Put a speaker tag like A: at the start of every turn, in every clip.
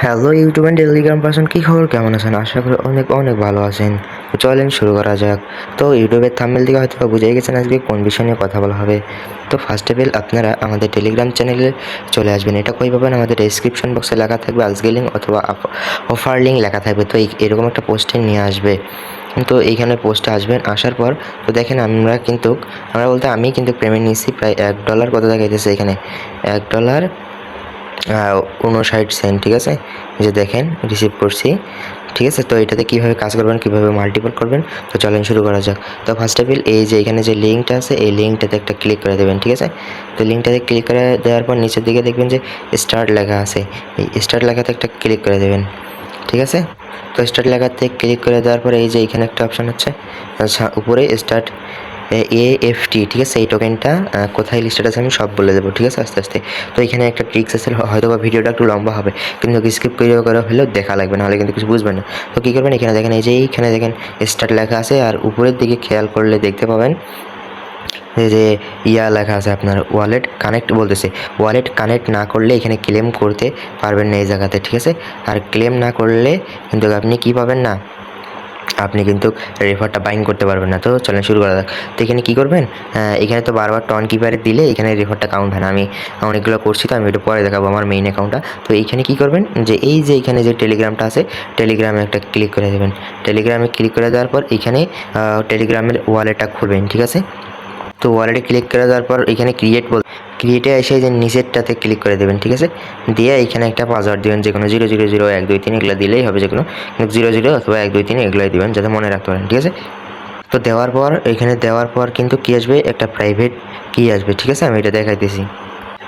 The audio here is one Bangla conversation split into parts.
A: Hello YouTube and Telegram person, কী খবর, কেমন আছেন? আশা করি অনেক অনেক ভালো আছেন। তো চলেন শুরু করা যাক। তো ইউটিউবের থাম্বনেল থেকে হয়তো বুঝেই গেছেন আজকে কোন বিষয় নিয়ে কথা বলা হবে। তো ফার্স্ট অফ অল আপনারা আমাদের টেলিগ্রাম চ্যানেলে চলে আসবেন। এটা কই পাবেন? আমাদের ডেসক্রিপশন বক্সে লেখা থাকবে আজকে লিঙ্ক অথবা অফার লিঙ্ক লেখা থাকবে। তো এরকম একটা পোস্টে নিয়ে আসবে। তো এইখানে পোস্টে আসবেন, আসার পর তো দেখেন আমরা বলতে আমি কিন্তু পেমেন্ট নিচ্ছি প্রায় $1 কত দেখাইতেছে এখানে $1 59 সেন্ট, ঠিক আছে। যে দেখেন রিসিভ করছি, ঠিক আছে। তো এটাতে কীভাবে কাজ করবেন, কীভাবে মাল্টিপল করবেন, তো চলেন শুরু করা যাক। তো ফার্স্ট অফ অল এই যে এখানে যে লিঙ্কটা আছে এই লিঙ্কটাতে একটা ক্লিক করে দেবেন, ঠিক আছে। তো লিঙ্কটাতে ক্লিক করে দেওয়ার পর নিচের দিকে দেখবেন যে স্টার্ট লেখা আছে, এই স্টার্ট লেখাতে একটা ক্লিক করে দেবেন, ঠিক আছে। তো স্টার্ট লেখাতে ক্লিক করে দেওয়ার পরে এই যে এখানে একটা অপশান হচ্ছে উপরে স্টার্ট AFT, ঠিক আছে। এই টোকেনটা কোথায় লিস্টেড আছে আমি সব বলে দেবো, ঠিক আছে, আস্তে আস্তে। তো এখানে একটা ট্রিক্স আছে, হয়তো বা ভিডিওটা একটু লম্বা হবে, কিন্তু স্কিপ করে হলেও দেখা লাগবে, নাহলে কিন্তু কিছু বুঝবেন না। তো কী করবেন, এখানে দেখেন এই যে এইখানে দেখেন স্টার্ট লেখা আছে, আর উপরের দিকে খেয়াল করলে দেখতে পাবেন এই যে লেখা আছে আপনার ওয়ালেট কানেক্ট বলতেছে। ওয়ালেট কানেক্ট না করলে এখানে ক্লেম করতে পারবেন না এই জায়গাতে, ঠিক আছে। আর ক্লেম না করলে কিন্তু আপনি কী পাবেন না, আপনি কিন্তু রেফারটা বাইন্ড করতে পারবেন না। তো চলেন শুরু করা যাক। তো এখানে কী করবেন, এখানে তো বারবার টন কিপারে দিলে এখানে রেফারটা কাউন্ট হয় না। আমি অনেকগুলো করছি, তো আমি একটু পরে দেখাবো আমার মেইন অ্যাকাউন্টটা। তো এইখানে কী করবেন, যে এই যে এখানে যে টেলিগ্রামটা আছে, টেলিগ্রামে একটা ক্লিক করে দেবেন। টেলিগ্রামে ক্লিক করে দেওয়ার পর এখানে টেলিগ্রামের ওয়ালেটটা খুলবেন, ঠিক আছে। তো ওয়ালেটে ক্লিক করে দেওয়ার পর এখানে ক্রিয়েটে এসে যে নিচেরটাতে ক্লিক করে দেবেন, ঠিক আছে। দিয়ে এখানে একটা পাসওয়ার্ড দেবেন, যে কোনো 0000123 এগুলো দিলেই হবে, যে কোনো 00 অথবা 123 এগুলোই দেবেন, যাতে মনে রাখতে পারেন, ঠিক আছে। তো দেওয়ার পর কিন্তু কী আসবে, একটা প্রাইভেট কি আসবে, ঠিক আছে। আমি এটা দেখাইতেছি।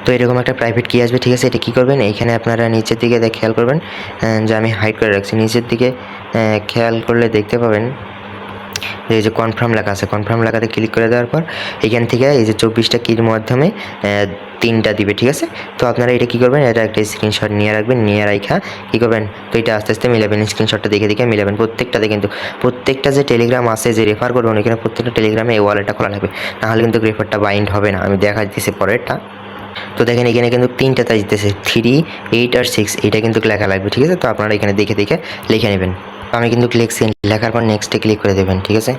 A: তো এরকম একটা প্রাইভেট কি আসবে, ঠিক আছে। এটা কী করবেন, এইখানে আপনারা নিচের দিকে খেয়াল করবেন, যে আমি হাইড করে রাখছি। নিচের দিকে খেয়াল করলে দেখতে পাবেন এই যে কনফার্ম লেখা আছে, কনফার্ম লেখাতে ক্লিক করে দেওয়ার পর এখান থেকে এই যে 24টা কির মাধ্যমে 3টা দিবে, ঠিক আছে। তো আপনারা এটা কী করবেন, এটা একটা স্ক্রিনশট নিয়ে রাখবেন, নিয়ে রাখা কী করবেন, তো এটা আস্তে আস্তে মিলাবেন, স্ক্রিনশটটা দেখে মিলাবেন প্রত্যেকটাতে। কিন্তু প্রত্যেকটা যে টেলিগ্রাম আছে যে রেফার করবেন, এখানে প্রত্যেকটা টেলিগ্রামে এই ওয়ালেটটা খোলা লাগবে, নাহলে কিন্তু রেফারটা বাইন্ড হবে না। আমি দেখা দিতেছি পরেরটা। তো দেখেন এখানে কিন্তু 3টা তাই দিতেছে, 3, 8 আর 6, এটা কিন্তু লেখা লাগবে, ঠিক আছে। তো আপনারা এখানে দেখে লিখে নেবেন। আমি কিন্তু লিখছি, লেখার পর নেক্সটে ক্লিক করে দেবেন, ঠিক আছে।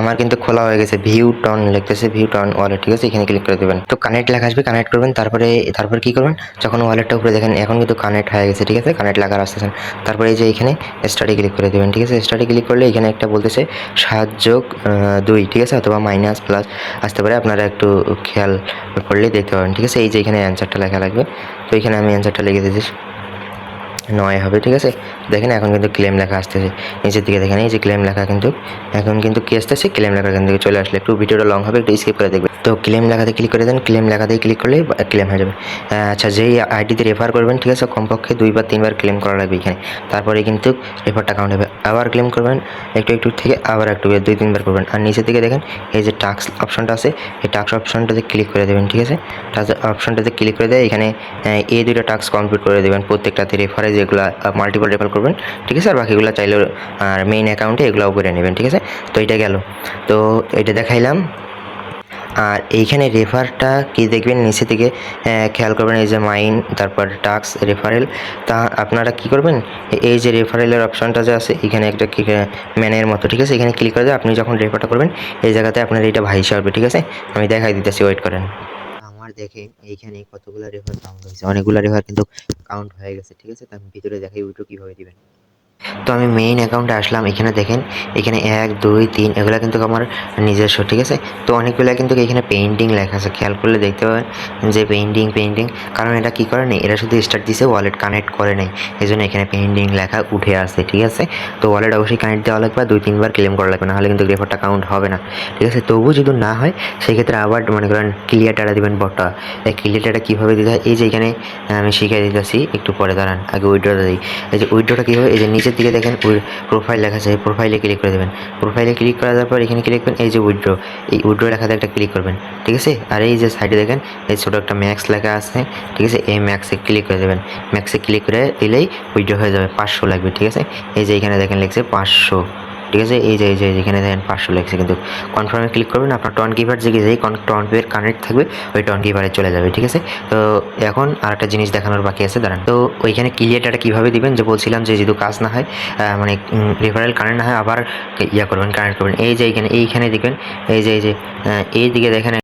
A: আমার কিন্তু খোলা হয়ে গেছে, ভিউ টন লিখতেছে, ভিউ টন ওয়ালেট, ঠিক আছে। এখানে ক্লিক করে দেবেন। তো কানেক্ট লেখা আসবে, কানেক্ট করবেন। তারপরে কী করবেন, যখন ওয়ালেটটা উপরে দেখেন এখন কিন্তু কানেক্ট হয়ে গেছে, ঠিক আছে। কানেক্ট লেখা আসতেছেন। তারপরে এই যে এখানে স্টার্টে ক্লিক করে দেবেন, ঠিক আছে। স্টার্টে ক্লিক করলে এখানে একটা বলতেছে 7+2, ঠিক আছে, অথবা মাইনাস প্লাস আসতে পারে, আপনারা একটু খেয়াল করলেই দেখতে পাবেন, ঠিক আছে। এই যে এখানে অ্যান্সারটা লেখা লাগবে, তো এখানে আমি অ্যান্সারটা লিখে দিয়েছি 9 হবে, ঠিক আছে। দেখেন এখন কিন্তু ক্লেম লেখা আসতেছে নিচের দিকে, দেখেন এই যে ক্লেম লেখা কিন্তু এখন কিন্তু কি আসতেছে, ক্লেম লেখা এখান থেকে চলে আসলে। একটু ভিডিওটা লং হবে, একটু স্কিপ করে দেখবেন। তো ক্লেম লেখাতে ক্লিক করে দেন, ক্লেম লেখাতেই ক্লিক করলেই ক্লেম হয়ে যাবে। আচ্ছা, যেই আইডিতে রেফার করবেন, ঠিক আছে, কমপক্ষে 2 বা 3 বার ক্লেম করা লাগবে এখানে, তারপরে কিন্তু রেফারটা কাউন্ট হবে। আবার ক্লেম করবেন, একটু থেকে আবার একটু 2-3 বার করবেন। আর নিচের দিকে দেখেন এই যে টাস্ক অপশনটা আছে, এই টাস্ক অপশনটাতে ক্লিক করে দেবেন, ঠিক আছে। টাস্ক অপশনটাতে ক্লিক করে দেয় এখানে এই 2টা টাস্ক কমপ্লিট করে দেবেন, প্রত্যেকটাতে রেফারে যেগুলো মাল্টিপল রেফার করবেন, ঠিক আছে। আর বাকিগুলো চাইলে আর মেইন অ্যাকাউন্টে এগুলোও করে নেবেন, ঠিক আছে। তো এটা গেল, তো এটা দেখাইলাম। আর এইখানে রেফারটা কি দেখবেন, নিচে থেকে খেয়াল করবেন এই যে মাইন, তারপর টাস্ক রেফারেল। তা আপনারা কি করবেন, এই যে রেফারেলের অপশনটা যে আছে এখানে একটা ম্যানের মতো, ঠিক আছে, এখানে ক্লিক করে দিয়ে আপনি যখন রেফারটা করবেন এই জায়গাতে আপনার এটা ভাইসে আসবে, ঠিক আছে। আমি দেখাই দিতেছি, ওয়েট করেন। আমার দেখেন এইখানে কতগুলো রেফার কাউন্ট হয়েছে, অনেকগুলো রেফার কিন্তু কাউন্ট হয়ে গেছে, ঠিক আছে। তো আমি ভিতরে দেখাই উইড্রো কীভাবে দিবেন। তো আমি মেইন অ্যাকাউন্টে আসলাম, এখানে দেখেন এখানে 1, 2, 3 এগুলো কিন্তু আমার নিজস্ব, ঠিক আছে। তো অনেকগুলো কিন্তু এখানে পেইন্টিং লেখা আছে, খেয়াল করলে দেখতে পাবেন যে পেইন্টিং, কারণ এটা কী করে নেই, এটা শুধু স্টার্ট দিছে, ওয়ালেট কানেক্ট করে নেই, এই জন্য এখানে পেইন্টিং লেখা উঠে আসে, ঠিক আছে। তো ওয়ালেট অবশ্যই কানেক্ট দেওয়া লাগবে, 2-3 বার ক্লেম করা লাগবে, নাহলে কিন্তু রেফারটা কাউন্ট হবে না, ঠিক আছে। তবুও যদি না হয় সেক্ষেত্রে আবার মনে করেন ক্লিয়ার ডাটা দেবেন বটটা। এই ক্লিয়ার ডাটা কীভাবে দিতে হয় এই যে এখানে আমি শিখিয়ে দিতেছি, একটু পরে দাঁড়ান, আগে উইড্রোটা দিই। এই যে উইড্রোটা কীভাবে, এই যে নিচের দিকে দেখেন প্রোফাইল লেখা আছে, প্রোফাইলে ক্লিক করে দেবেন। প্রোফাইলে ক্লিক করার পর এখানে ক্লিক করবেন, এই যে উইড্রো, এই উইড্রো লেখাতে একটা ক্লিক করবেন, ঠিক আছে। আর এই যে সাইডে দেখেন এই ছোটো একটা ম্যাক্স লেখা আছে, ঠিক আছে, এই ম্যাক্সে ক্লিক করে দেবেন। ম্যাক্সে ক্লিক করে দিলেই উইড্রো হয়ে যাবে, 500 লাগবে, ঠিক আছে। এই যে এখানে দেখেন লিখছে 500, ঠিক আছে। এই যে যেখানে দেখেন 500 লেগেছে, কিন্তু কনফার্মে ক্লিক করবেন, আপনার টন কিপার যেই টন কিপার কানেক্ট থাকবে ওই টন কিপারে চলে যাবে, ঠিক আছে। তো এখন আরেকটা জিনিস দেখানোর বাকি আছে, দাঁড়ান। তো ওইখানে ক্লিয়ার ডাটা কীভাবে দিবেন, যে বলছিলাম যে যেহেতু কাজ না হয়, মানে রেফারেল কানেক্ট না হয়, আবার ইয়া করবেন, কানেক্ট করবেন। এই যে এইখানে দেখবেন, এই যে এই দিকে দেখেন